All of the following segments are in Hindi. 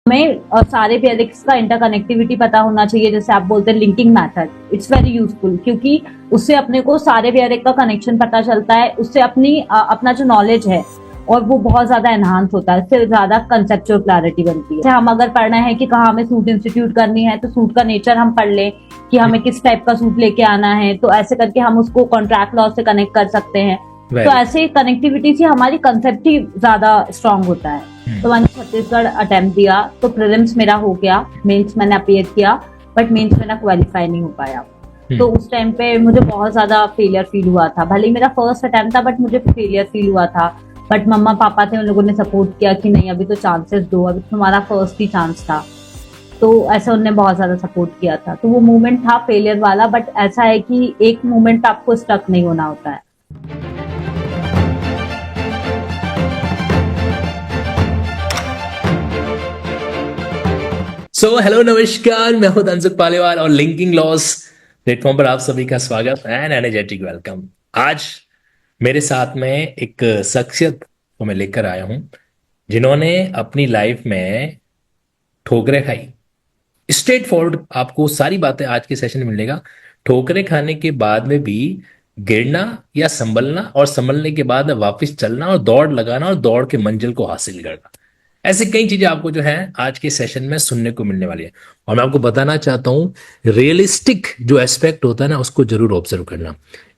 हमें सारे वेरिएक्स का इंटरकनेक्टिविटी पता होना चाहिए, जैसे आप बोलते हैं linking method, it's very useful क्योंकि उससे अपने को सारे वेरिएक का कनेक्शन पता चलता है, उससे अपना जो नॉलेज है और वो बहुत ज्यादा एनहांस होता है, इससे ज्यादा कंसेप्चुअल क्लैरिटी बनती है। हम अगर पढ़ना है कि कहाँ हमें सूट इंस्टीट्यूट करनी है तो सूट का नेचर हम पढ़ लें कि हमें किस टाइप का सूट लेके आना है, तो ऐसे करके हम उसको कॉन्ट्रैक्ट लॉ से कनेक्ट कर सकते हैं। तो ऐसे कनेक्टिविटी से हमारी कंसेप्ट ही ज्यादा स्ट्रांग होता है। तो मैंने छत्तीसगढ़ अटेम्प्ट दिया, तो प्रीलिम्स मेरा हो गया, मेंस मैंने अपीयर किया, बट मेंस मेरा क्वालिफाई नहीं हो पाया। तो उस टाइम पे मुझे बहुत ज्यादा फेलियर फील हुआ था। भले ही मेरा फर्स्ट अटेम्प्ट था बट मुझे फेलियर फील हुआ था। बट मम्मा पापा थे, उन लोगों ने सपोर्ट किया कि नहीं अभी तो चांसेस दो, अभी तुम्हारा फर्स्ट ही चांस था। तो ऐसा उन्होंने बहुत ज्यादा सपोर्ट किया था। तो वो मोमेंट था फेलियर वाला, बट ऐसा है कि एक मोमेंट आपको स्टक नहीं होना होता है। हेलो नमस्कार, मैं हूं तंसुक पालीवाल और लिंकिंग लॉस प्लेटफॉर्म पर आप सभी का स्वागत एंड एनर्जेटिक वेलकम। आज मेरे साथ में एक शख्सियत को मैं लेकर आया हूं जिन्होंने अपनी लाइफ में ठोकरें खाई। स्ट्रेट फॉरवर्ड आपको सारी बातें आज के सेशन में मिलेगा। ठोकरें खाने के बाद में भी गिरना या संभलना, और संभलने के बाद वापस चलना और दौड़ लगाना और दौड़ के मंजिल को हासिल करना, ऐसे कई चीजें आपको जो है आज के सेशन में सुनने को मिलने वाली है। और मैं आपको बताना चाहता हूं रियलिस्टिक जो एस्पेक्ट होता है ना, उसको जरूर ऑब्जर्व करना।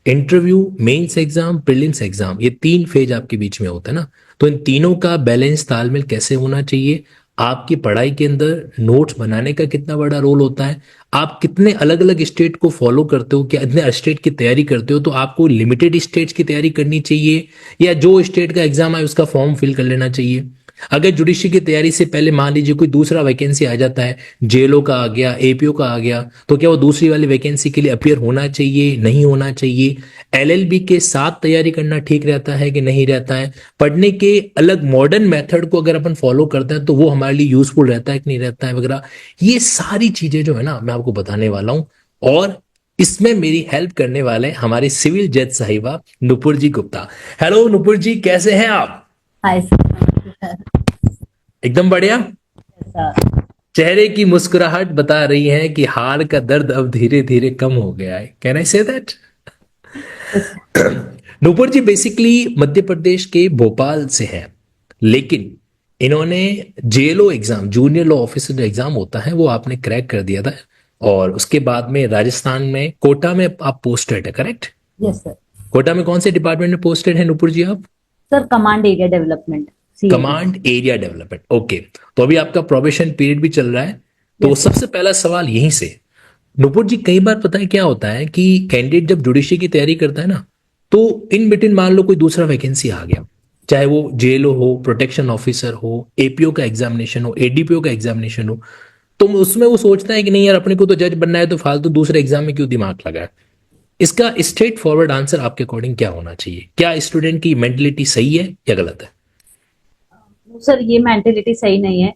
Interview, mains exam, prelims exam, ये 3 फेज आपके बीच में होता है ना, तो इन तीनों का बैलेंस तालमेल कैसे होना चाहिए, आपकी पढ़ाई के अंदर नोट्स बनाने का कितना बड़ा रोल होता है, आप कितने अलग अलग स्टेट को फॉलो करते हो, क्या इतने स्टेट की तैयारी करते हो, तो आपको लिमिटेड स्टेट्स की तैयारी करनी चाहिए या जो स्टेट का एग्जाम है उसका फॉर्म फिल कर लेना चाहिए। अगर जुडिशरी की तैयारी से पहले मान लीजिए कोई दूसरा वैकेंसी आ जाता है, जेएलओ का आ गया, एपीओ का आ गया, तो क्या वो दूसरी वाली वैकेंसी के लिए अपियर होना चाहिए, नहीं होना चाहिए? एलएलबी के साथ तैयारी करना ठीक रहता है कि नहीं रहता है? पढ़ने के अलग मॉडर्न मेथड को अगर अपन फॉलो करते हैं तो वो हमारे लिए यूजफुल रहता है कि नहीं रहता है वगैरह, ये सारी चीजें जो है ना मैं आपको बताने वाला हूं। और इसमें मेरी हेल्प करने वाले हमारे सिविल जज साहिबा नुपुर जी गुप्ता। हेलो नुपुर जी, कैसे हैं आप? Hi sir. एकदम बढ़िया। सर चेहरे की मुस्कुराहट बता रही है कि हार्ट का दर्द अब धीरे धीरे कम हो गया है। Can I say that? Nupur ji basically Madhya Pradesh के भोपाल से हैं, लेकिन इन्होंने JLO exam, junior law officer exam होता है, वो आपने क्रैक कर दिया था। और उसके बाद में राजस्थान में कोटा में आप पोस्टेड है, करेक्ट? Yes sir. कोटा में कौन से डिपार्टमेंट में पोस्टेड है नूपुर जी आप? Sir command area development, command area development, okay. तो अभी आपका प्रोबेशन पीरियड भी चल रहा है, तो सबसे पहला सवाल यहीं से। नुपुर जी, कई बार पता है क्या होता है कि कैंडिडेट जब जुडिशरी की तैयारी करता है ना, तो इन बिटवीन मान लो कोई दूसरा वैकेंसी आ गया, चाहे वो जेएलओ हो, प्रोटेक्शन ऑफिसर हो, एपीओ का एग्जामिनेशन हो, एडीपीओ का एग्जामिनेशन हो, तो उसमें वो सोचता है कि नहीं यार अपने को तो जज बनना है, तो फालतू दूसरे एग्जाम में क्यों दिमाग लगाए। इसका स्ट्रेट फॉरवर्ड आंसर आपके अकॉर्डिंग क्या होना चाहिए? क्या स्टूडेंट की मेंटेलिटी सही है या गलत है? सर ये मेंटेलिटी सही नहीं है।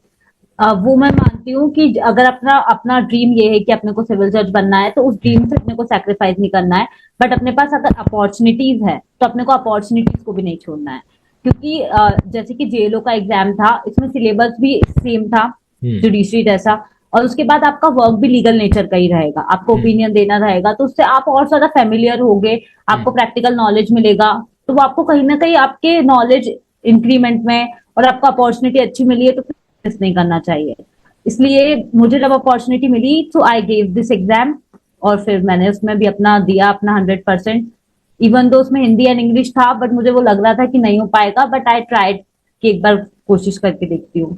वो मैं मानती हूँ कि अगर अपना अपना ड्रीम ये है कि अपने को सिविल जज बनना है, तो उस ड्रीम से अपने को सैक्रिफाइस नहीं करना है। बट अपने पास अगर अपॉर्चुनिटीज है तो अपने को अपॉर्चुनिटीज को भी नहीं छोड़ना है, क्योंकि जैसे कि जेएलओ का एग्जाम था, इसमें सिलेबस भी सेम था जुडिशरी जैसा, और उसके बाद आपका वर्क भी लीगल नेचर का ही रहेगा, आपको ओपिनियन देना रहेगा, तो उससे आप और ज्यादा फेमिलियर होगे, आपको प्रैक्टिकल नॉलेज मिलेगा, तो वो आपको कहीं ना कहीं आपके नॉलेज इंक्रीमेंट में, और आपको अपॉर्चुनिटी अच्छी मिली है तो मिस नहीं करना चाहिए। इसलिए मुझे जब अपॉर्चुनिटी मिली तो आई गेव दिस एग्जाम, और फिर मैंने उसमें भी अपना दिया अपना 100%। इवन दो उसमें हिंदी एंड इंग्लिश था, बट मुझे वो लग रहा था कि नहीं हो पाएगा, बट आई ट्राइड कि एक बार कोशिश करके देखती हूँ।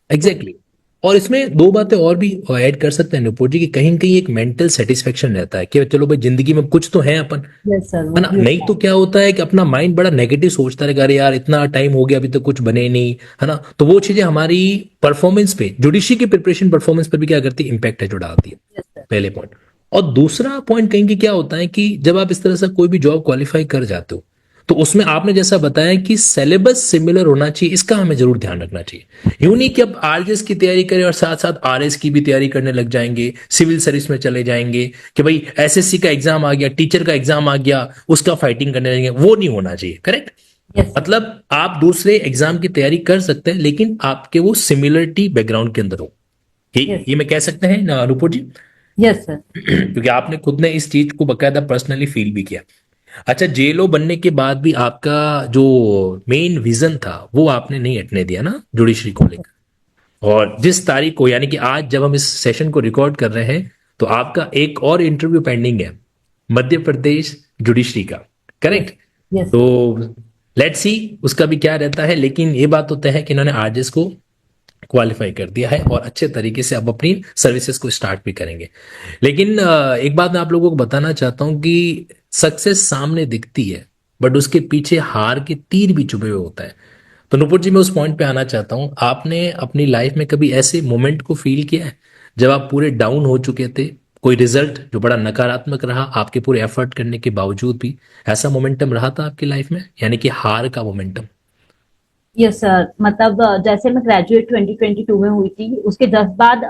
एग्जैक्टली। और इसमें 2 बातें और भी ऐड कर सकते हैं नुपुर जी, कि कहीं कहीं एक मेंटल सेटिस्फेक्शन रहता है कि चलो भाई जिंदगी में कुछ तो है अपन, यस सर। है ना। नहीं तो क्या होता है कि अपना माइंड बड़ा नेगेटिव सोचता रहेगा, अरे यार इतना टाइम हो गया अभी तक कुछ बने नहीं, है ना। तो वो चीजें हमारी परफॉर्मेंस पे, जुडिशरी की प्रिपरेशन परफॉर्मेंस पर भी क्या करती है, इंपैक्ट है जो डालती है। Yes, sir. पहले पॉइंट। और दूसरा पॉइंट कहीं की क्या होता है कि जब आप इस तरह से कोई भी जॉब क्वालिफाई कर जाते हो, तो उसमें आपने जैसा बताया कि सिलेबस सिमिलर होना चाहिए, इसका हमें जरूर ध्यान रखना चाहिए। यूं नहीं कि अब आरजेएस की तैयारी करें और साथ साथ आरएस की भी तैयारी करने लग जाएंगे, सिविल सर्विस में चले जाएंगे कि भाई एसएससी का एग्जाम आ गया, टीचर का एग्जाम आ गया, उसका फाइटिंग करने लगेंगे, वो नहीं होना चाहिए, करेक्ट? Yes sir. मतलब आप दूसरे एग्जाम की तैयारी कर सकते हैं लेकिन आपके वो सिमिलरिटी बैकग्राउंड के अंदर हो। यस ये मैं कह सकते हैं ना नूपुर जी? Yes sir. क्योंकि आपने खुद ने इस चीज को बकायदा पर्सनली फील भी किया। अच्छा, जेलो बनने के बाद भी आपका जो मेन विजन था वो आपने नहीं हटने दिया ना जुडिशरी को लेकर। और जिस तारीख को, यानी कि आज जब हम इस सेशन को रिकॉर्ड कर रहे हैं, तो आपका एक और इंटरव्यू पेंडिंग है मध्य प्रदेश जुडिशरी का, यस करेक्ट? यस तो सर। लेट्स सी उसका भी क्या रहता है, लेकिन ये बात तो तय है कि इन्होंने आरजेएस को क्वालिफाई कर दिया है और अच्छे तरीके से अब अपनी सर्विसेज को स्टार्ट भी करेंगे। लेकिन एक बात मैं आप लोगों को बताना चाहता हूं कि सक्सेस सामने दिखती है बट उसके पीछे हार के तीर भी छुपे हुए होता है। तो नुपुर जी, मैं उस पॉइंट पे आना चाहता हूं, आपने अपनी लाइफ में कभी ऐसे मोमेंट को फील किया है जब आप पूरे डाउन हो चुके थे, कोई रिजल्ट जो बड़ा नकारात्मक रहा आपके पूरे एफर्ट करने के बावजूद भी, ऐसा मोमेंटम रहा था आपकी लाइफ में, यानी कि हार का मोमेंटम? Yes sir. मतलब जैसे मैं ग्रेजुएट 2022 में हुई थी, उसके जस्ट बाद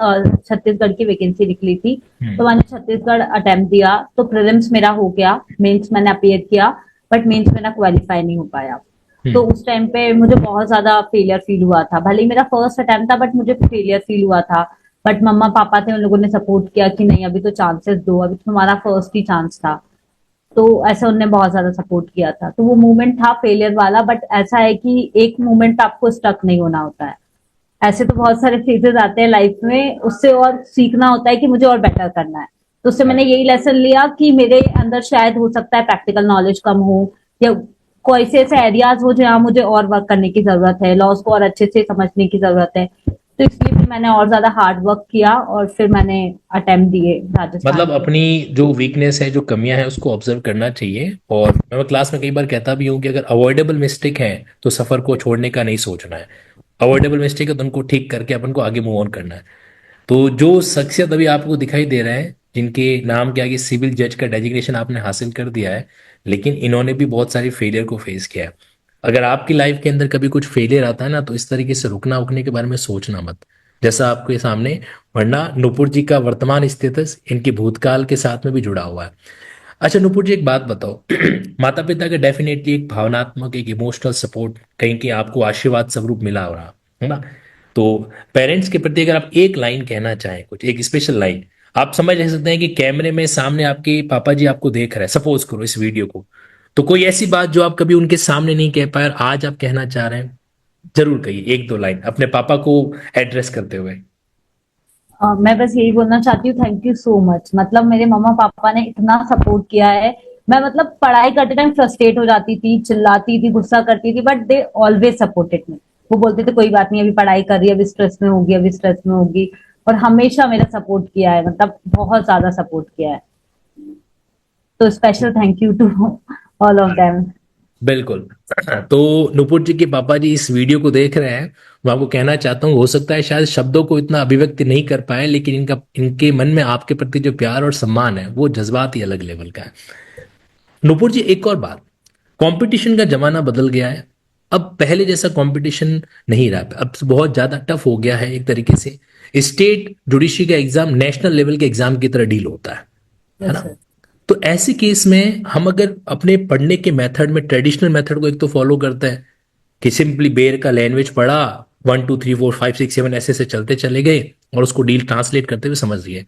छत्तीसगढ़ की वैकेंसी निकली थी। तो मैंने छत्तीसगढ़ अटेम्प्ट दिया, तो प्रीलिम्स मेरा हो गया, मेंस मैंने अपीयर किया, बट मेंस मेरा क्वालिफाई नहीं हो पाया। तो उस टाइम पे मुझे बहुत ज्यादा फेलियर फील हुआ था। भले ही मेरा फर्स्ट अटेम्प्ट था बट मुझे फेलियर फील हुआ था। बट मम्मा पापा थे, उन लोगों ने सपोर्ट किया कि नहीं, अभी तो चांसेस दो, अभी तो तुम्हारा फर्स्ट ही चांस था। तो ऐसा उनने बहुत ज्यादा सपोर्ट किया था। तो वो मोमेंट था फेलियर वाला, बट ऐसा है कि एक मोमेंट आपको स्टक नहीं होना होता है। ऐसे तो बहुत सारे फेजेस आते हैं लाइफ में, उससे और सीखना होता है कि मुझे और बेटर करना है। तो उससे मैंने यही लेसन लिया कि मेरे अंदर शायद हो सकता है प्रैक्टिकल नॉलेज कम हो, या कोई से ऐसे एरियाज हो जहाँ मुझे और वर्क करने की जरूरत है, लॉस को और अच्छे से समझने की जरूरत है। तो इसलिए फिर मैंने और ज्यादा हार्ड वर्क किया और फिर मैंने अटेम्प्ट दिए राजस्थान मतलब के। अपनी जो वीकनेस है, जो कमियां हैं, उसको ऑब्जर्व करना चाहिए। और मैं क्लास में कई बार कहता भी हूं कि अगर अवॉइडेबल मिस्टेक है तो सफर को छोड़ने का नहीं सोचना है। अवॉइडेबल मिस्टेक है तो उनको ठीक करके अपन को आगे मूव ऑन करना है। तो जो शख्सियत अभी आपको दिखाई दे रहा है, जिनके नाम के आगे सिविल जज का डेजिग्नेशन आपने हासिल कर दिया है, लेकिन इन्होंने भी बहुत सारी फेलियर को फेस किया है। अगर आपकी लाइफ के अंदर कभी कुछ फेलियर आता है ना, तो इस तरीके से रुकना उकने के बारे में सोचना मत, जैसा आपके सामने। वरना नुपुर जी का वर्तमान स्टेटस इनके भूतकाल के साथ में भी जुड़ा हुआ है। अच्छा नुपुर जी, एक बात बताओ। माता पिता का डेफिनेटली एक भावनात्मक, एक इमोशनल सपोर्ट, कहीं कि आपको आशीर्वाद स्वरूप मिला हो रहा है ना? तो पेरेंट्स के प्रति अगर आप एक लाइन कहना चाहें, कुछ एक स्पेशल लाइन, आप समझ रह सकते हैं कि कैमरे में सामने आपके पापा जी आपको देख रहे हैं, सपोज करो इस वीडियो को, तो कोई ऐसी बात जो आप कभी उनके सामने नहीं कह पाए और आज आप कहना चाह रहे हैं, जरूर कहिए एक दो लाइन अपने पापा को एड्रेस करते हुए। मैं बस यही बोलना चाहती हूँ, थैंक यू सो मच। मतलब मेरे मम्मा पापा ने इतना सपोर्ट किया है। मैं मतलब पढ़ाई करते टाइम फ्रस्ट्रेट हो जाती थी, चिल्लाती थी, गुस्सा करती थी, but they always supported me. वो बोलते थे कोई बात नहीं, अभी पढ़ाई कर रही है, अभी स्ट्रेस में होगी, अभी स्ट्रेस में होगी। और हमेशा मेरा सपोर्ट किया है, मतलब बहुत ज्यादा सपोर्ट किया है। तो special thank you to all of them. बिल्कुल। तो नुपुर जी के पापा जी इस वीडियो को देख रहे हैं। मैं आपको कहना चाहता हूँ, हो सकता है शायद शब्दों को इतना अभिव्यक्ति नहीं कर पाए, लेकिन इनके मन में आपके प्रति जो प्यार और सम्मान है वो जज्बात ही अलग लेवल का है। नुपुर जी, एक और बात, कंपटीशन का जमाना बदल गया है। अब पहले जैसा कंपटीशन नहीं रहा, अब बहुत ज्यादा टफ हो गया है एक तरीके से। स्टेट जुडिशरी का एग्जाम नेशनल लेवल के एग्जाम की तरह डील होता है यस ना? सर। तो ऐसे केस में हम अगर अपने पढ़ने के मेथड में ट्रेडिशनल मेथड को एक तो फॉलो करते हैं कि सिंपली बेर का लैंग्वेज पढ़ा, 1 2 3 4 5 6 7 ऐसे से चलते चले गए और उसको डील ट्रांसलेट करते हुए समझ लिए।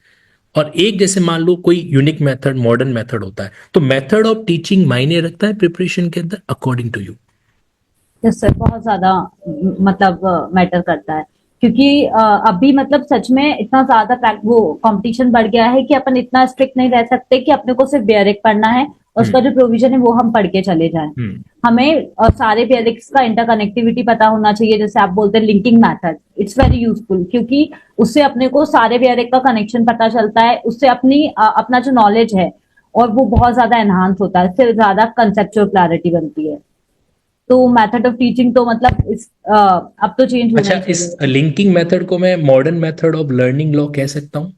और एक जैसे मान लो कोई यूनिक मेथड, मॉडर्न मेथड होता है, तो मेथड ऑफ टीचिंग मायने रखता है प्रिपरेशन के अंदर, according to you? Yes sir, बहुत ज्यादा मतलब मैटर करता है। क्योंकि अभी मतलब सच में इतना ज्यादा वो कंपटीशन बढ़ गया है कि अपन इतना स्ट्रिक्ट नहीं रह सकते कि अपने को सिर्फ बेयरिक पढ़ना है और उसका हम्म। जो प्रोविजन है वो हम पढ़ के चले जाएं। हम्म। हमें सारे बेयरिक्स का इंटरकनेक्टिविटी पता होना चाहिए, जैसे आप बोलते हैं linking method, it's very useful. क्योंकि उससे अपने को सारे बेयरिक का कनेक्शन पता चलता है, उससे अपना जो नॉलेज है और वो बहुत ज्यादा एनहांस होता है, इससे ज्यादा कंसेप्चुअल क्लैरिटी बनती है। तो मेथड ऑफ टीचिंग तो मतलब अब तो चेंज होना अच्छा, ही इस चाहिए। लिंकिंग मेथड को मैं modern method of learning law कह सकता हूँ?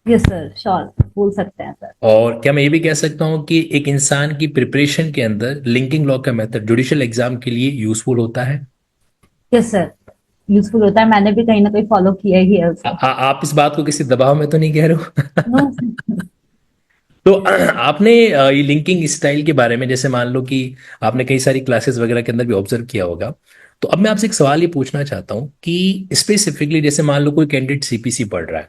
यस सर, श्योर बोल सकते हैं सर। और क्या मैं ये भी कह सकता हूँ कि एक इंसान की प्रिपरेशन के अंदर लिंकिंग लॉ का मेथड जुडिशियल एग्जाम के लिए यूजफुल होता है? यस सर, यूजफुल होता है, मैंने भी कहीं ना कहीं फॉलो किया ही है उसे। आप इस बात को किसी दबाव में तो नहीं कह रहे हो? नो। तो आपने ये लिंकिंग स्टाइल के बारे में, जैसे मान लो कि आपने कई सारी क्लासेस वगैरह के अंदर भी ऑब्जर्व किया होगा, तो अब मैं आपसे एक सवाल ये पूछना चाहता हूँ कि स्पेसिफिकली जैसे मान लो कोई कैंडिडेट सीपीसी पढ़ रहा है,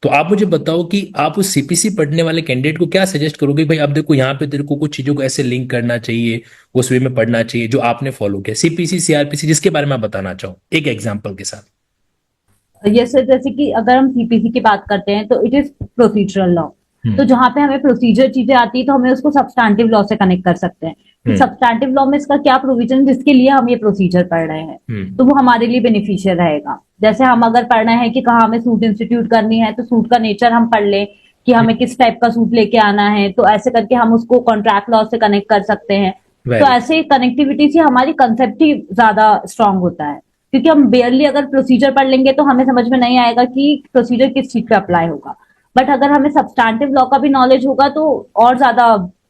तो आप मुझे बताओ कि आप उस सीपीसी पढ़ने वाले कैंडिडेट को क्या सजेस्ट करोगे, भाई अब देखो यहाँ पे तेरे को कुछ चीजों को ऐसे लिंक करना चाहिए, उस वे में पढ़ना चाहिए जो आपने फॉलो किया, सीपीसी सीआरपीसी जिसके बारे में आप बताना चाहो एक एग्जाम्पल के साथ। ये सर, जैसे कि अगर हम सीपीसी की बात करते हैं तो इट इज प्रोसीजरल लॉ। तो हम्म। जहां पे हमें प्रोसीजर चीजें आती है तो हमें उसको सब्सटैंटिव लॉ से कनेक्ट कर सकते हैं कि हम्म। सब्सटैंटिव लॉ में इसका क्या प्रोविजन जिसके लिए हम ये प्रोसीजर पढ़ रहे हैं, हम्म। तो वो हमारे लिए बेनिफिशियल रहेगा। जैसे हम अगर पढ़ रहे हैं कि कहाँ हमें सूट इंस्टीट्यूट करनी है तो सूट का नेचर हम पढ़ लें कि हमें किस टाइप का सूट लेके आना है, तो ऐसे करके हम उसको कॉन्ट्रैक्ट लॉ से कनेक्ट कर सकते हैं। तो वेरी। ऐसे कनेक्टिविटी से हमारी कंसेप्ट ही ज्यादा स्ट्रांग होता है, क्योंकि हम बेयरली अगर प्रोसीजर पढ़ लेंगे तो हमें समझ में नहीं आएगा कि प्रोसीजर किस चीज पे अप्लाई होगा। बट अगर हमें सब्सटैंटिव लॉ का भी नॉलेज होगा तो और ज्यादा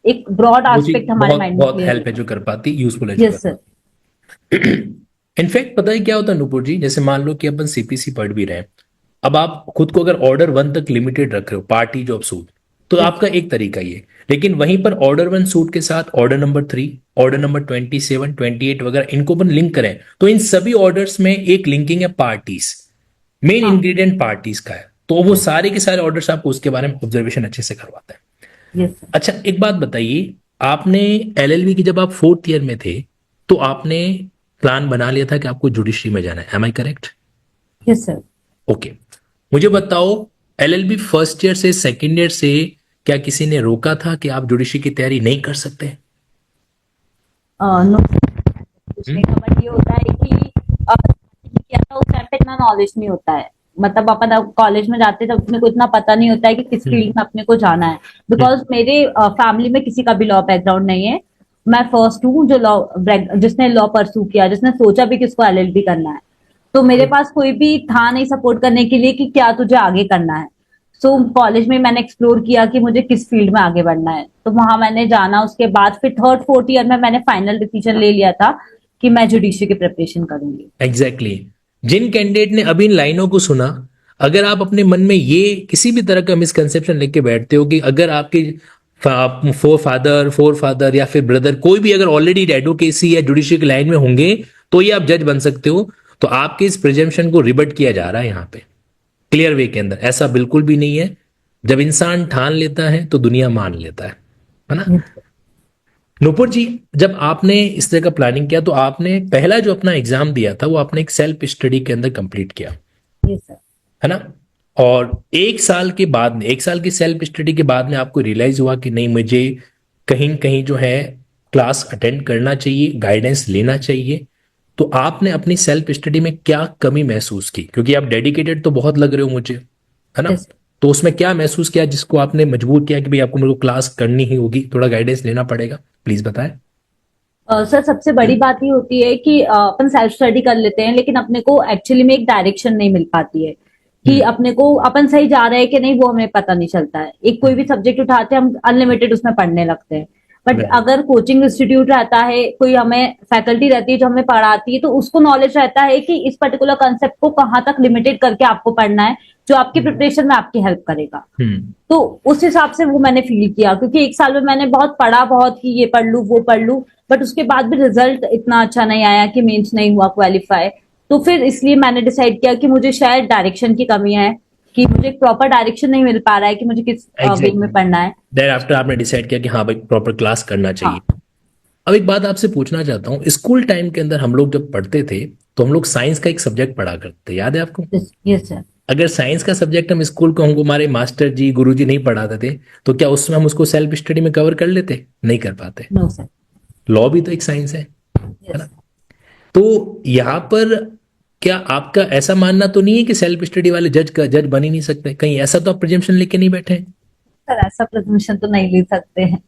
एक ब्रॉड वो चीज एस्पेक्ट हमारे बहुत माइंड में बहुत क्लियर हेल्प है होगा। जो कर पाती, यूजफुल है जो कर यस सर। पाती। इनफैक्ट पता है क्या होता है नुपुर जी, जैसे मान लो कि अपन सीपीसी पढ़ भी रहे हैं, अब आप खुद को अगर ऑर्डर वन तक लिमिटेड रख रहे हो पार्टी जॉब सूट, तो यस आपका एक तरीका ये, लेकिन वहीं पर ऑर्डर वन सूट के साथ ऑर्डर नंबर 3, ऑर्डर नंबर 27, 28 वगैरह इनको अपन लिंक करें, तो इन सभी ऑर्डर्स में एक लिंकिंग है पार्टीज, मेन हाँ। इंग्रेडिएंट पार्टीज का है, तो वो सारे के सारे ऑर्डर्स आपको उसके बारे में ऑब्जर्वेशन अच्छे से करवाता है। Yes sir. अच्छा एक बात बताइए, आपने एलएलबी की जब आप फोर्थ ईयर में थे, तो आपने प्लान बना लिया था कि आपको जुडिशरी में जाना है, am I correct? Yes sir. Okay, मुझे बताओ एलएलबी फर्स्ट ईयर से सेकंड ईयर से क्या किसी ने रोका था कि आप जुडिशरी की तैयारी नहीं कर सकते? नो पूछने का, बट ये होता है कि किया था उस टाइम पे इतना नॉलेज नहीं होता है। मतलब अपन कॉलेज में जाते हैं तब अपने को इतना पता नहीं होता है कि किस हम्म। फील्ड में अपने को जाना है। बिकॉज मेरे फैमिली में किसी का भी लॉ बैकग्राउंड नहीं है। मैं फर्स्ट हूँ जो लॉ जिसने लॉ परस्यू किया, जिसने सोचा भी कि इसको एलएलबी करना है। तो मेरे पास कोई भी था नहीं सपोर्ट करने के लिए कि क्या तुझे आगे करना है। सो कॉलेज में मैंने एक्सप्लोर किया कि मुझे किस फील्ड में आगे बढ़ना है, तो वहां मैंने जाना। उसके बाद फिर थर्ड फोर्थ ईयर में मैंने फाइनल डिसीजन ले लिया था कि मैं जुडिशरी की प्रिपरेशन करूंगी। Exactly exactly. जिन कैंडिडेट ने अभी इन लाइनों को सुना, अगर आप अपने मन में ये किसी भी तरह का मिसकंसेप्शन लेके बैठते हो कि अगर आपके फोर फादर या फिर ब्रदर कोई भी अगर ऑलरेडी एडवोकेसी या जुडिशरी की लाइन में होंगे तो ये आप जज बन सकते हो, तो आपके इस प्रिजम्पशन को रिबट किया जा रहा है यहाँ पे क्लियर वे के अंदर। ऐसा बिल्कुल भी नहीं है, जब इंसान ठान लेता है तो दुनिया मान लेता है ना? नूपुर जी, जब आपने इस तरह का प्लानिंग किया तो आपने पहला जो अपना एग्जाम दिया था वो आपने एक सेल्फ स्टडी के अंदर कंप्लीट किया, यस सर। है ना? और एक साल के बाद में, एक साल की सेल्फ स्टडी के बाद में आपको रियलाइज हुआ कि नहीं, मुझे कहीं कहीं जो है क्लास अटेंड करना चाहिए, गाइडेंस लेना चाहिए। तो आपने अपनी सेल्फ स्टडी में क्या कमी महसूस की, क्योंकि आप डेडिकेटेड तो बहुत लग रहे हो मुझे, है ना? यस। तो उसमें क्या महसूस किया जिसको आपने मजबूर किया कि भाई आपको मेरे को क्लास करनी ही होगी, थोड़ा गाइडेंस लेना पड़ेगा, प्लीज बताएं। सर, सबसे बड़ी बात ये होती है कि अपन सेल्फ स्टडी कर लेते हैं लेकिन अपने को एक्चुअली में एक डायरेक्शन नहीं मिल पाती है कि हम्म। अपने को अपन सही जा रहे हैं कि नहीं, वो हमें पता नहीं चलता है। एक कोई भी सब्जेक्ट उठाते हैं हम अनलिमिटेड उसमें पढ़ने लगते हैं। But very. अगर कोचिंग इंस्टीट्यूट रहता है, कोई हमें फैकल्टी रहती है जो हमें पढ़ाती है, तो उसको नॉलेज रहता है कि इस पर्टिकुलर कंसेप्ट को कहाँ तक लिमिटेड करके आपको पढ़ना है, जो आपकी प्रिपरेशन में आपकी हेल्प करेगा। हम्म। तो उस हिसाब से वो मैंने फील किया, क्योंकि एक साल में मैंने बहुत पढ़ा, बहुत कि ये पढ़ लू वो पढ़ लू, बट उसके बाद भी रिजल्ट इतना अच्छा नहीं आया कि मेंस नहीं हुआ क्वालिफाई। तो फिर इसलिए मैंने डिसाइड किया कि मुझे शायद डायरेक्शन की कमी है, कि मुझे एक प्रॉपर डायरेक्शन नहीं मिल पा रहा है कि मुझे किस वे में एग्जैक्टली, पढ़ना है। देन आफ्टर आपने डिसाइड किया कि हाँ भाई प्रॉपर क्लास करना चाहिए। हाँ। अब एक बात आपसे पूछना चाहता हूँ, स्कूल टाइम के अंदर हम लोग जब पढ़ते थे तो हम लोग साइंस का एक सब्जेक्ट पढ़ा करते थे, याद है आपको? Yes sir. अगर साइंस का सब्जेक्ट हम स्कूल को हमको हमारे मास्टर जी गुरु जी नहीं पढ़ाते थे, तो क्या उसमें हम उसको सेल्फ स्टडी में कवर कर लेते? नहीं कर पाते। No sir. लॉ भी तो एक साइंस है यस ना? तो यहाँ पर क्या आपका ऐसा मानना तो नहीं है कि सेल्फ स्टडी वाले जज बन ही नहीं सकते? कहीं ऐसा तो आप प्रिजम्पशन लेके नहीं बैठे हैं? सर, ऐसा प्रेजम्पशन तो नहीं ले सकते हैं।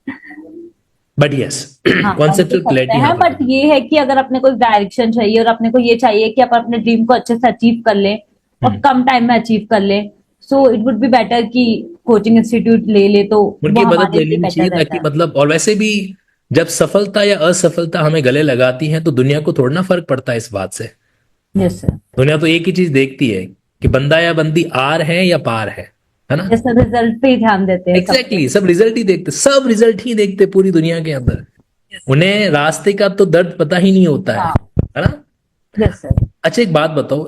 बट यस, हाँ, कर तो कॉन्सेप्चुअल सकते क्लैरिटी यहाँ हैं, पर बट होगी। ये है कि अगर अपने को डायरेक्शन चाहिए और अपने को ये चाहिए कि अपन अपने ड्रीम को अच्छे से अचीव कर लें और हम्म। कम टाइम में अचीव कर लें, so it would be better कि कोचिंग इंस्टीट्यूट ले ले, तो उनकी वो मदद हमारे ले लिए लेनी चाहिए बेटर रहता ताकि है। मतलब, और वैसे भी जब सफलता या असफलता हमें गले लगाती है तो दुनिया को थोड़ा ना फर्क पड़ता है इस बात से। Yes sir. दुनिया तो एक ही चीज देखती है कि बंदा या बंदी आर है या पार है है ना? जैसे रिजल्ट पे ही ध्यान देते हैं सब। एग्जैक्टली सब रिजल्ट ही देखते, सब रिजल्ट ही देखते पूरी दुनिया के अंदर। उन्हें रास्ते का तो दर्द पता ही नहीं होता हाँ। है ना? Yes sir. अच्छा एक बात बताओ,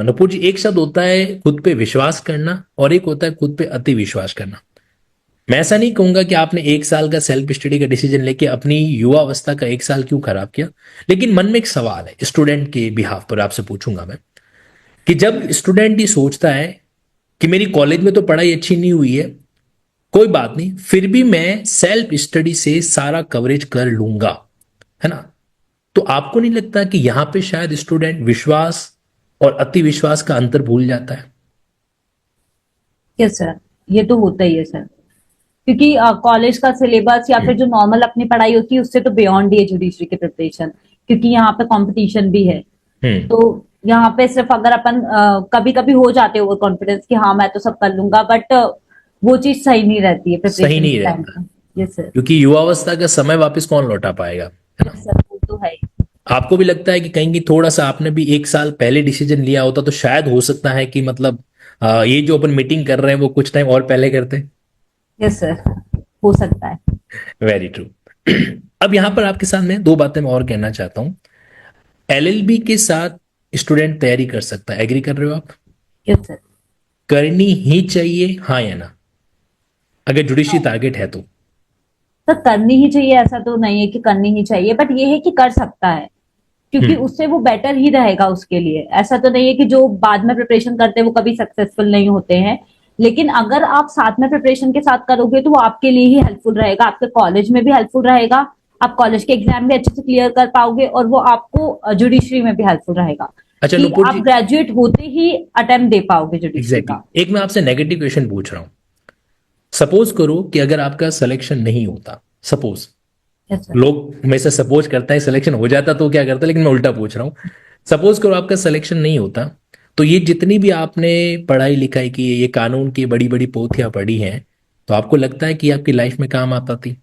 नुपुर जी, एक शब्द होता है खुद पे विश्वास करना और एक होता है खुद पे अति विश्वास करना। मैं ऐसा नहीं कहूंगा कि आपने एक साल का सेल्फ स्टडी का डिसीजन लेके अपनी युवा अवस्था का एक साल क्यों खराब किया, लेकिन मन में एक सवाल है, स्टूडेंट के बिहाफ पर आपसे पूछूंगा मैं, कि जब स्टूडेंट ये सोचता है कि मेरी कॉलेज में तो पढ़ाई अच्छी नहीं हुई है, कोई बात नहीं, फिर भी मैं सेल्फ स्टडी से सारा कवरेज कर लूंगा, है ना? तो आपको नहीं लगता कि यहां पे शायद स्टूडेंट विश्वास और अति विश्वास का अंतर भूल जाता है? यस सर, ये तो होता ही है सर, क्योंकि कॉलेज का सिलेबस या फिर जो नॉर्मल अपनी पढ़ाई होती है उससे तो बियॉन्ड ही है जुडिशरी की प्रिपरेशन, क्योंकि यहाँ पे कंपटीशन भी है। हम्म। तो यहाँ पे सिर्फ अगर अपन कभी कभी हो जाते ओवर कॉन्फिडेंस कि हाँ मैं तो सब कर लूंगा, बट वो चीज सही नहीं रहती है सही प्रिपरेशन नहीं के टाइम रहता, पे। Yes sir. क्योंकि युवावस्था का समय वापस कौन लौटा पाएगा, है ना? यस सर, वो तो है ही। आपको भी लगता है कि कहीं की थोड़ा सा आपने भी एक साल पहले डिसीजन लिया होता तो शायद हो सकता है कि मतलब ये जो अपन मीटिंग कर रहे हैं वो कुछ टाइम और पहले करते? यस सर, हो सकता है। Very true. अब यहां पर आपके साथ में दो बातें मैं और कहना चाहता हूं। एलएलबी के साथ स्टूडेंट तैयारी कर सकता है, एग्री कर रहे हो आप? Yes sir. करनी ही चाहिए, हाँ या ना, अगर जुडिशरी टारगेट है तो? तो करनी ही चाहिए ऐसा तो नहीं है कि करनी ही चाहिए, बट ये है कि कर सकता है, क्योंकि हम्म। उससे वो बेटर ही रहेगा उसके लिए। ऐसा तो नहीं है कि जो बाद में प्रिपरेशन करते हैं वो कभी सक्सेसफुल नहीं होते हैं, लेकिन अगर आप साथ में प्रिपरेशन के साथ करोगे तो वो आपके लिए ही हेल्पफुल रहेगा, आपके कॉलेज में भी हेल्पफुल रहेगा, आप कॉलेज के एग्जाम भी अच्छे से क्लियर कर पाओगे, और वो आपको जुडिशरी में भी हेल्पफुल रहेगा अच्छा कि नुपुर आप जी, ग्रेजुएट होते ही अटेम्प्ट दे पाओगे जुडिशरी एग्जैक्टली का। exactly. एक मैं आपसे नेगेटिव क्वेश्चन पूछ रहा हूं। सपोज करो कि अगर आपका सिलेक्शन नहीं होता, सपोज, यस सर। लोग हमेशा सपोज करता है सिलेक्शन हो जाता तो क्या करता, लेकिन मैं उल्टा पूछ रहा हूं। सपोज करो आपका सिलेक्शन नहीं होता, तो ये जितनी भी आपने पढ़ाई लिखाई की है, ये कानून की बड़ी बड़ी पोथियां पढ़ी हैं, तो आपको लगता है कि आपकी लाइफ में काम आता थी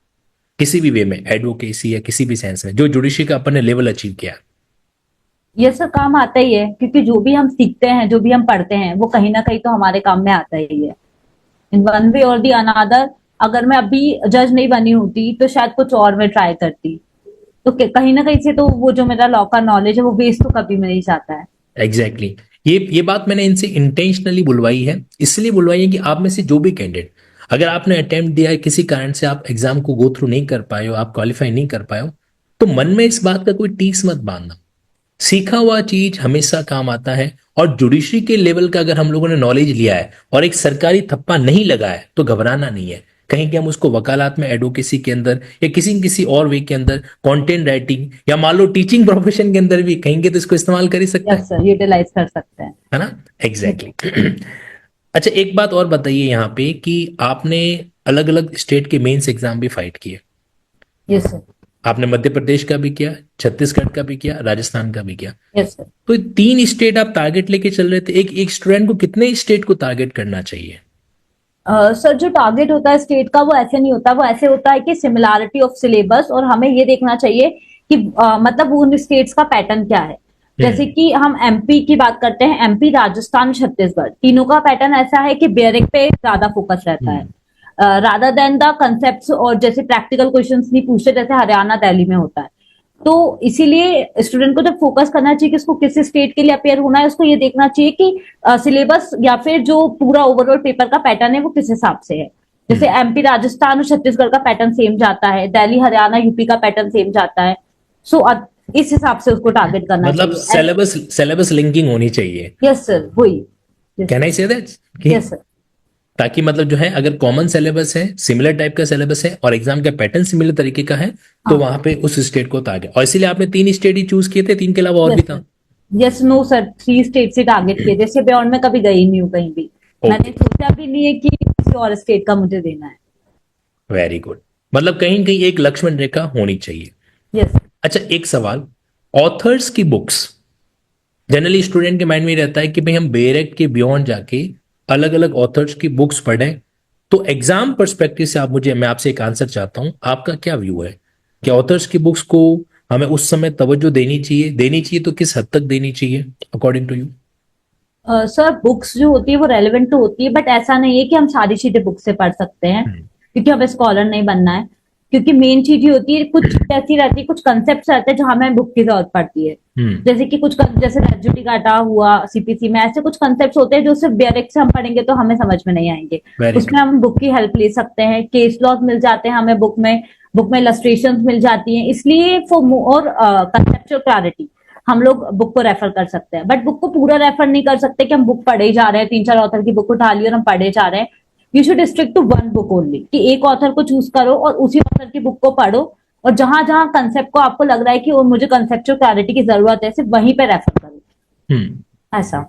किसी भी वे में, एडवोकेसी या किसी भी सेंस में, जो जुडिशरी का अपन ने लेवल अचीव किया? ये सब काम आता ही है, क्योंकि जो भी हम सीखते हैं, जो भी हम पढ़ते हैं, वो कहीं ना कहीं तो हमारे काम में आता ही है, इन वन वे और दी अनादर। अगर मैं अभी जज नहीं बनी होती तो शायद कुछ और मैं ट्राई करती, तो कहीं ना कहीं से तो वो जो मेरा लॉ का नॉलेज है वो वेस्ट तो कभी में नहीं जाता है। Exactly exactly. ये बात मैंने इनसे इंटेंशनली बुलवाई है, इसलिए बुलवाई है कि आप में से जो भी कैंडिडेट, अगर आपने अटेम्प्ट दिया है, किसी कारण से आप एग्जाम को गो थ्रू नहीं कर पाए हो, आप क्वालिफाई नहीं कर पाए हो, तो मन में इस बात का कोई टीस मत बांधना। सीखा हुआ चीज हमेशा काम आता है, और जुडिशरी के लेवल का अगर हम लोगों ने नॉलेज लिया है और एक सरकारी थप्पा नहीं लगा है तो घबराना नहीं है। कहीं कि हम उसको वकालत में, एडवोकेसी के अंदर, या किसी न किसी और वे के अंदर, कंटेंट राइटिंग, या मान लो टीचिंग प्रोफेशन के अंदर भी कहेंगे तो इसको इस्तेमाल कर ही सकते यस हैं, सर, यूटिलाइज कर सकते हैं। है ना? Exactly exactly. अच्छा एक बात और बताइए यहाँ पे कि आपने अलग अलग स्टेट के मेंस एग्जाम भी फाइट किए। Yes sir. आपने मध्य प्रदेश का भी किया, छत्तीसगढ़ का भी किया, राजस्थान का भी किया। Yes sir. तो ये तीन स्टेट आप टारगेट लेके चल रहे थे। एक एक स्टूडेंट को कितने स्टेट को टारगेट करना चाहिए? सर, जो टारगेट होता है स्टेट का वो ऐसे नहीं होता, वो ऐसे होता है कि सिमिलैरिटी ऑफ सिलेबस, और हमें ये देखना चाहिए कि मतलब उन स्टेट्स का पैटर्न क्या है। जैसे कि हम एमपी की बात करते हैं, एमपी, राजस्थान, छत्तीसगढ़, तीनों का पैटर्न ऐसा है कि बेयरिंग पे ज्यादा फोकस रहता है, रादर देन द कंसेप्ट, और जैसे प्रैक्टिकल क्वेश्चंस नहीं पूछते जैसे हरियाणा, दिल्ली में होता है। तो इसीलिए स्टूडेंट को जब फोकस करना चाहिए कि उसको किस स्टेट के लिए अपेयर होना है, उसको ये देखना चाहिए कि सिलेबस या फिर जो पूरा ओवरऑल पेपर का पैटर्न है वो किस हिसाब से है। जैसे एमपी, राजस्थान और छत्तीसगढ़ का पैटर्न सेम जाता है, दिल्ली, हरियाणा, यूपी का पैटर्न सेम जाता है। सो इस हिसाब से उसको टारगेट करना मतलब चाहिए। सिलेबस लिंकिंग होनी चाहिए। यस सर, वही। कैन आई से दैट कि यस सर। ताकि मतलब जो है, अगर कॉमन सिलेबस है, सिमिलर टाइप का सिलेबस है और एग्जाम का पैटर्न सिमिलर तरीके का है, तो हाँ। वहां पे उस स्टेट को टारगेट, और इसीलिए आपने तीन स्टेट ही चूज किए थे, तीन के अलावा और भी यस था? Sir. Yes, no sir, 3 state से टारगेट किए, जैसे बियॉन्ड में कभी गई नहीं हूँ कहीं भी। मैंने ओके, सोचा भी नहीं है कि किसी और स्टेट का मुझे देना है। Very good. मतलब कहीं न कहीं एक लक्ष्मण रेखा होनी चाहिए। यस। अच्छा एक सवाल, ऑथर्स की बुक्स, जनरली स्टूडेंट के माइंड में रहता है कि भाई हम बेरेक के बियॉन्ड जाके अलग अलग ऑथर्स की बुक्स पढ़ें, तो एग्जाम पर्सपेक्टिव से आप मुझे, मैं आपसे एक आंसर चाहता हूं, आपका क्या व्यू है कि ऑथर्स की बुक्स को हमें उस समय तवज्जो देनी चाहिए तो किस हद तक देनी चाहिए according to you? Sir books जो होती है वो रेलेवेंट तो होती है, बट ऐसा नहीं है कि हम सारी चीजें बुक से पढ़ सकते हैं, हम्म। क्योंकि हमें स्कॉलर नहीं बनना है। क्योंकि मेन चीज ये होती है, कुछ चीजें ऐसी रहती है, कुछ कंसेप्ट रहते हैं जो हमें बुक की जरूरत पड़ती है। हम्म। जैसे कि जैसे रेजिड्यूटी डाटा हुआ सीपीसी में, ऐसे कुछ कंसेप्ट होते हैं जो सिर्फ डायरेक्ट से हम पढ़ेंगे तो हमें समझ में नहीं आएंगे। वेरी उसमें ट्रू। हम बुक की हेल्प ले सकते हैं, केस लॉज मिल जाते हैं हमें बुक में इलस्ट्रेशन मिल जाती हैं, इसलिए फॉर मोर कंसेप्चुअल क्लैरिटी हम लोग बुक को रेफर कर सकते हैं। बट बुक को पूरा रेफर नहीं कर सकते कि हम बुक पढ़े जा रहे हैं, 3-4 ऑथर की बुक उठा ली और हम पढ़े जा रहे हैं। You should strict to one book only, कि एक ऑथर को चूज करो और उसी ऑथर की बुक को पढ़ो, और जहां जहां कंसेप्ट को आपको लग रहा है कि वो मुझे कंसेप्चुअल क्लैरिटी की जरूरत है, सिर्फ वहीं पे रेफर करो, हम्म। ऐसा।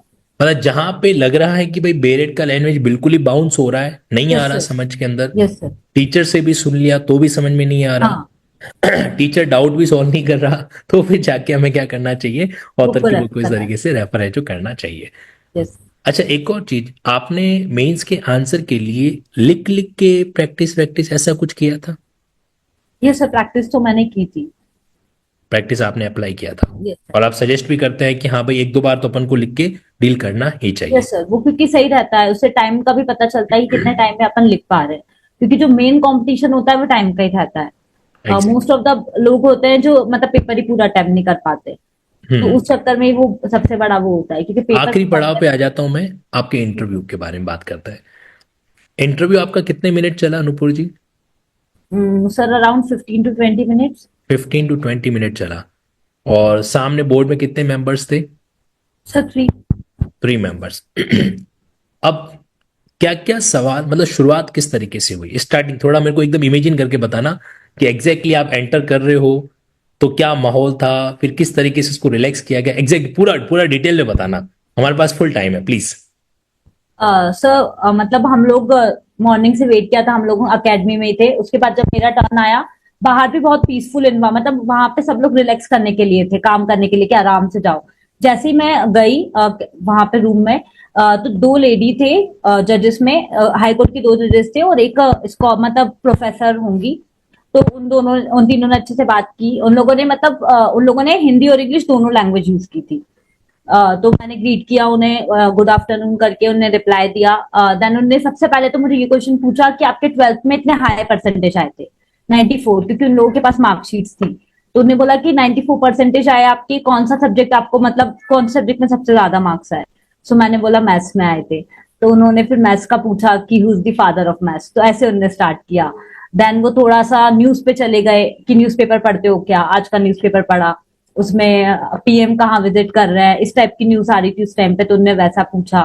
मतलब जहां पे लग रहा है कि भाई बेरेट का लैंग्वेज बिल्कुल ही बाउंस हो रहा है, नहीं आ यस रहा सर। समझ के अंदर, यस सर। टीचर से भी सुन लिया तो भी समझ में नहीं आ हाँ, रहा, टीचर डाउट भी सॉल्व नहीं कर रहा, तो फिर जाके हमें क्या करना चाहिए, बुक ऑथर को की बुक को रेफर इस करना है। तरीके से रेफर है जो करना चाहिए। यस। अच्छा, एक और चीज, आपने मेंस के आंसर के लिए लिख लिख के प्रैक्टिस प्रैक्टिस ऐसा कुछ किया था? यस सर, प्रैक्टिस तो मैंने की थी। प्रैक्टिस आपने अप्लाई किया था, यस सर। और आप सजेस्ट भी करते हैं कि हाँ भाई एक दो बार तो अपन को लिख के डील करना ही चाहिए। यस सर, वो क्योंकि सही रहता है, उससे टाइम का भी पता चलता है कि कितने टाइम में अपन लिख पा रहे हैं। क्योंकि जो मेन कंपटीशन होता है वो टाइम का ही रहता है। एग्जैक्ट। मोस्ट ऑफ द लोग होते हैं जो मतलब पेपर ही पूरा अटेम्प्ट नहीं कर पाते, तो हम्म। उस चक्कर में ही वो सबसे बड़ा वो होता है, क्योंकि पेपर आखिरी बहुत पड़ाव पे आ बड़े जाता हूं मैं, आपके इंटरव्यू के बारे में बात करता है। इंटरव्यू आपका कितने मिनट चला अनुपुर जी? हैं। Sir around 15 to 20 minutes. 15 to 20 minute चला। और सामने बोर्ड में कितने मेंबर्स थे? सर 3। 3 मेंबर्स। अब क्या क्या सवाल, मतलब शुरुआत किस तरीके से हुई, स्टार्टिंग थोड़ा मेरे को एकदम इमेजिन करके बताना कि एग्जैक्टली आप एंटर कर रहे हो तो क्या माहौल था, फिर किस तरीके से उसको रिलैक्स किया गया, एग्जैक्ट पूरा पूरा डिटेल में बताना। हमारे पास फुल टाइम है, प्लीज। सर मतलब हम लोग मॉर्निंग से वेट किया था, हम लोग अकेडमी में ही थे। उसके बाद जब मेरा टर्न आया, बाहर भी बहुत पीसफुल इन्वा, मतलब वहां पे सब लोग रिलैक्स करने के लिए थे, काम करने के लिए, कि आराम से जाओ। जैसे ही मैं गई वहां पे रूम में, तो 2 लेडी थे जजेस में, हाई कोर्ट की 2 जजेस थे और एक इसको मतलब प्रोफेसर होंगी। तो उन तीनों ने अच्छे से बात की। उन लोगों ने मतलब उन लोगों ने हिंदी और इंग्लिश दोनों लैंग्वेज यूज की थी। तो मैंने ग्रीट किया उन्हें, गुड आफ्टरनून करके उन्हें रिप्लाई दिया। देन उन्होंने सबसे पहले तो मुझे ये क्वेश्चन पूछा कि आपके 12th में इतने हाई परसेंटेज आए थे, 94, क्योंकि उन लोगों के पास मार्कशीट्स थी। तो उन्होंने बोला कि 94 परसेंटेज आए आपके, कौन सा सब्जेक्ट आपको, मतलब कौन से सब्जेक्ट में सबसे ज्यादा मार्क्स आए? सो मैंने बोला मैथ्स में आए थे। तो उन्होंने फिर मैथ्स का पूछा कि who is the father of maths, तो ऐसे उन्होंने स्टार्ट किया। देन वो थोड़ा सा न्यूज पे चले गए कि न्यूज़पेपर पढ़ते हो क्या, आज का न्यूज़पेपर पढ़ा। उसमें पीएम कहाँ विजिट कर रहे हैं, इस टाइप की न्यूज आ रही थी उस टाइम पे, तो उनने वैसा पूछा।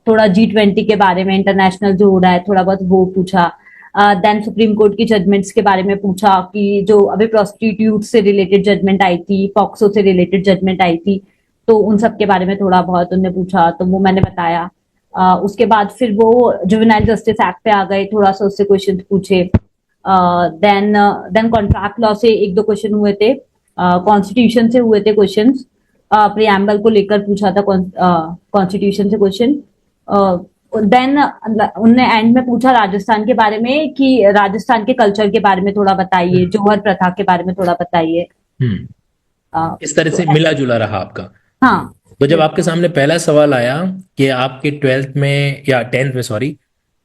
थोड़ा G20 के बारे में, इंटरनेशनल जो हो रहा है थोड़ा बहुत वो पूछा। देन सुप्रीम कोर्ट की जजमेंट्स के बारे में पूछा, कि जो अभी प्रोस्टिट्यूट से रिलेटेड जजमेंट आई थी, पॉक्सो से रिलेटेड जजमेंट आई थी, तो उन सब के बारे में थोड़ा बहुत उन्होंने पूछा, तो वो मैंने बताया। उसके बाद फिर वो जुवेनाइल जस्टिस एक्ट पे आ गए, थोड़ा सा उससे क्वेश्चन पूछे। देन देन कॉन्ट्रैक्ट लॉ से 1-2 क्वेश्चन हुए थे। कॉन्स्टिट्यूशन से हुए थे क्वेश्चंस, प्रियम्बल को लेकर पूछा था कॉन्स्टिट्यूशन से क्वेश्चन। देन उनने एंड में पूछा राजस्थान के बारे में, कि राजस्थान के कल्चर के बारे में थोड़ा बताइए, हम्म। जौहर प्रथा के बारे में थोड़ा बताइए। हम्म। अ, इस तरह तो से मिला जुला रहा आपका। हाँ। तो जब आपके सामने पहला सवाल आया कि आपके 12th में या 10th में, सॉरी,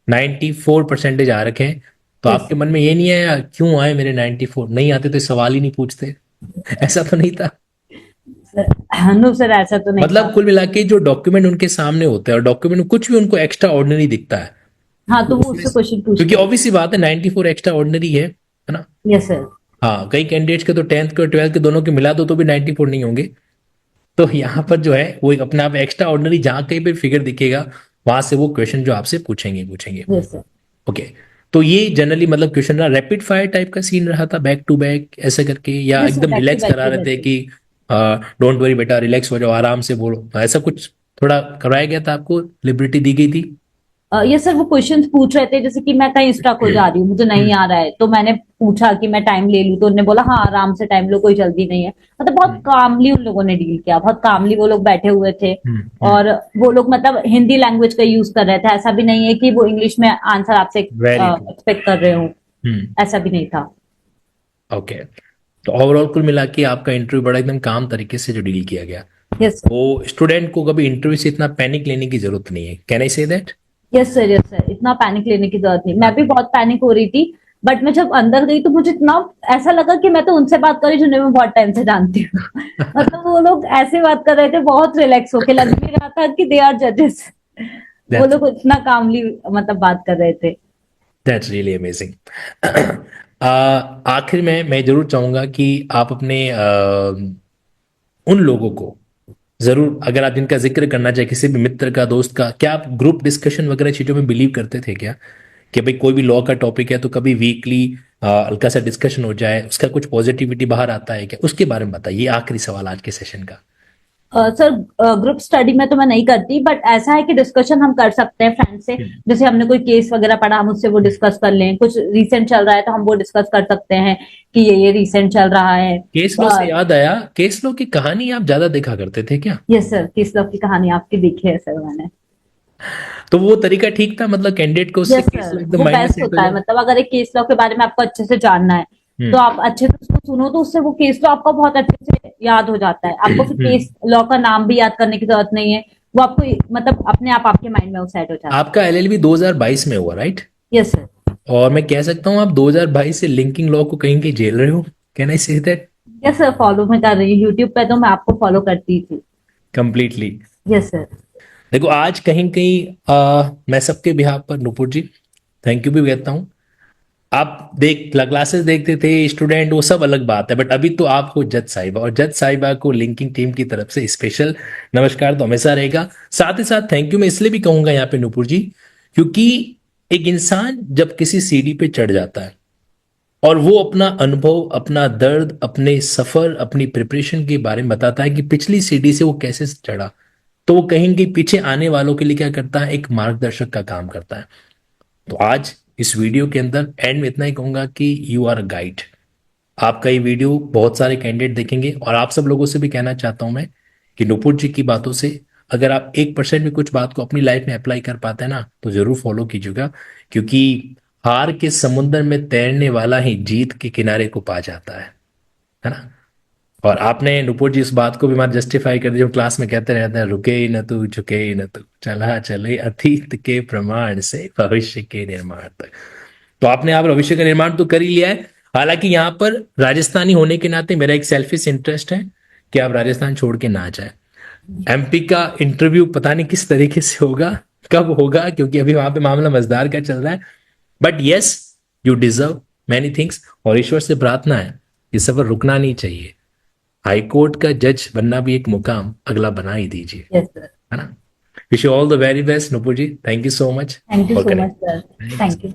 94 परसेंटेज आ रखे हैं, तो यस। आपके मन में ये नहीं आया क्यों आए मेरे 94, नहीं आते तो सवाल ही नहीं पूछते? ऐसा तो नहीं था? सर नो सर, ऐसा तो नहीं था। मतलब कुल मिला के जो डॉक्यूमेंट उनके सामने होते हैं और डॉक्यूमेंट में कुछ भी उनको एक्स्ट्रा ऑर्डिनरी दिखता है, हाँ, तो तो वो उसमें उससे क्वेश्चन क्योंकि पूछते हैं। ऑब्वियस सी बात है 94 एक्स्ट्रा ऑर्डिनरी है ना? Yes sir. हाँ, कई कैंडिडेट्स के तो 10th के और 12th के दोनों के मिला दो तो भी 94 नहीं होंगे। तो यहाँ पर जो है वो एक अपने आप एक्स्ट्रा ऑर्डिनरी, जहां कहीं पे फिगर दिखेगा वहां से वो क्वेश्चन जो आपसे पूछेंगे पूछेंगे। Yes sir. ओके। तो ये जनरली मतलब क्वेश्चन रहा, रैपिड फायर टाइप का सीन रहा था, बैक टू बैक ऐसे करके, या यस सर, एकदम बैक टू रिलैक्स बैक करा ही रहे थे रहते। कि डोंट वरी बेटा, रिलैक्स हो जाओ, आराम से बोलो, ऐसा कुछ थोड़ा कराया गया था, आपको लिबर्टी दी गई थी? ये सर वो क्वेश्चंस पूछ रहे थे, जैसे कि मैं कहीं स्टक हो जा रही हूँ, मुझे नहीं हम्म। आ रहा है, तो मैंने पूछा कि मैं टाइम ले लूं, तो उन्होंने बोला हाँ आराम से टाइम लो, कोई जल्दी नहीं है। मतलब बहुत कामली उन लोगों ने डील किया, बहुत कामली वो लोग बैठे हुए थे। हम्म। और वो लोग मतलब हिंदी लैंग्वेज का यूज कर रहे थे, ऐसा भी नहीं है कि वो इंग्लिश में आंसर आपसे वेरी ट्रू। एक्सपेक्ट कर रहे हो, हम्म। ऐसा भी नहीं था। ओके। तो ओवरऑल कुल मिला के आपका इंटरव्यू बड़ा एकदम काम तरीके से जो डील किया गया। यस वो स्टूडेंट को कभी इंटरव्यू से इतना पैनिक लेने की जरूरत नहीं है। Can I say that? Yes sir, yes sir, इतना पैनिक लेने की जरूरत नहीं। मैं भी बहुत पैनिक हो रही थी, बट मैं जब अंदर गई तो मुझे इतना ऐसा लगा कि मैं तो उनसे बात कर रही जिन्हें मैं बहुत टाइम से जानती हूँ। मतलब वो लोग ऐसे बात कर रहे थे, बहुत रिलैक्स होके, लग भी रहा था कि दे आर जजेस। वो दैट्स लोग इतना कामली मतलब बात कर रहे थे। That's really amazing. आखिर में मैं जरूर चाहूंगा कि आप अपने उन लोगों को जरूर, अगर आप जिनका जिक्र करना चाहे, किसी भी मित्र का, दोस्त का, क्या आप ग्रुप डिस्कशन वगैरह चीजों में बिलीव करते थे क्या? कि भाई कोई भी लॉ का टॉपिक है तो कभी वीकली हल्का सा डिस्कशन हो जाए, उसका कुछ पॉजिटिविटी बाहर आता है क्या? उसके बारे में बताइए। ये आखिरी सवाल आज के सेशन का। सर, ग्रुप स्टडी में तो मैं नहीं करती, बट ऐसा है कि डिस्कशन हम कर सकते हैं फ्रेंड से। हम्म। जैसे हमने कोई केस वगैरह पढ़ा, हम उससे वो डिस्कस कर लें। कुछ रीसेंट चल रहा है तो हम वो डिस्कस कर सकते हैं कि ये रीसेंट चल रहा है। केस लॉ से याद आया, केस लॉ की कहानी आप ज्यादा देखा करते थे क्या? यस सर, केस लॉ की कहानी आपकी देखी है सर मैंने। तो वो तरीका ठीक था, मतलब कैंडिडेट को उससे यस केस सर, लॉ एकदम वो माइंड में बेस्ट सेट हो होता है। जाए। मतलब अगर एक केस लॉ के बारे में आपको अच्छे से जानना है, तो हम्म। आप अच्छे से उसको सुनो, तो उससे वो केस लॉ आपका बहुत अच्छे से याद हो जाता है। आपको फिर हम्म। केस लॉ का नाम भी याद करने की जरूरत नहीं है। वो आपको मतलब अपने आप आपके माइंड में वो सेट हो जाता आपका एलएलबी 2022 में हुआ, राइट? है। Yes sir. और मैं कह सकता हूँ आप 2022 से लिंकिंग लॉ को कहीं कहीं झेल रहे हो। Can I say that? Yes sir, follow मैं कर रही हूँ यूट्यूब पे, तो मैं आपको फॉलो करती थी। कंप्लीटली। Yes sir. देखो आज कहीं कहीं मैं सबके बिहाफ पर नुपुर जी थैंक यू भी कहता हूँ। आप देख क्लासेस देखते थे, स्टूडेंट, वो सब अलग बात है, बट अभी तो आप हो जज साहिबा, और जज साहिबा को लिंकिंग टीम की तरफ से स्पेशल नमस्कार तो हमेशा रहेगा। साथ ही साथ थैंक यू मैं इसलिए भी कहूंगा यहाँ पे नुपुर जी, क्योंकि एक इंसान जब किसी सीढ़ी पे चढ़ जाता है और वो अपना अनुभव, अपना दर्द, अपने सफर, अपनी प्रिपरेशन के बारे में बताता है कि पिछली सीढ़ी से वो कैसे चढ़ा, तो वो कहीं कहीं पीछे आने वालों के लिए क्या करता है, एक मार्गदर्शक का काम करता है। तो आज इस वीडियो के अंदर एंड में इतना ही कहूंगा कि यू आर अ गाइड। आपका ये वीडियो बहुत सारे कैंडिडेट देखेंगे, और आप सब लोगों से भी कहना चाहता हूं मैं कि नुपुर जी की बातों से अगर आप 1% भी कुछ बात को अपनी लाइफ में अप्लाई कर पाते हैं ना, तो जरूर फॉलो कीजिएगा। क्योंकि हार के समुद्र में तैरने वाला ही जीत के किनारे को पा जाता है ना? और आपने नुपुर जी इस बात को भी मत जस्टिफाई कर दिया, जो क्लास में कहते रहते हैं, रुके ही न तू, झुके ही न तू, चला चले अतीत के प्रमाण से भविष्य के निर्माण तक। तो आपने आप भविष्य का निर्माण तो कर ही लिया है। हालांकि यहाँ पर राजस्थानी होने के नाते मेरा एक सेल्फिश इंटरेस्ट है कि आप राजस्थान छोड़ के ना जाए। एमपी का इंटरव्यू पता नहीं किस तरीके से होगा, कब होगा, क्योंकि अभी वहां पे मामला मजदार का चल रहा है। But yes, you deserve many things, और ईश्वर से प्रार्थना है ये सफर रुकना नहीं चाहिए। हाईकोर्ट का जज बनना भी एक मुकाम अगला बना ही दीजिए, यस सर। है ना? Wish you all the very best Nupur ji. Thank you so much thank you for so much sir. Connect. Thank you.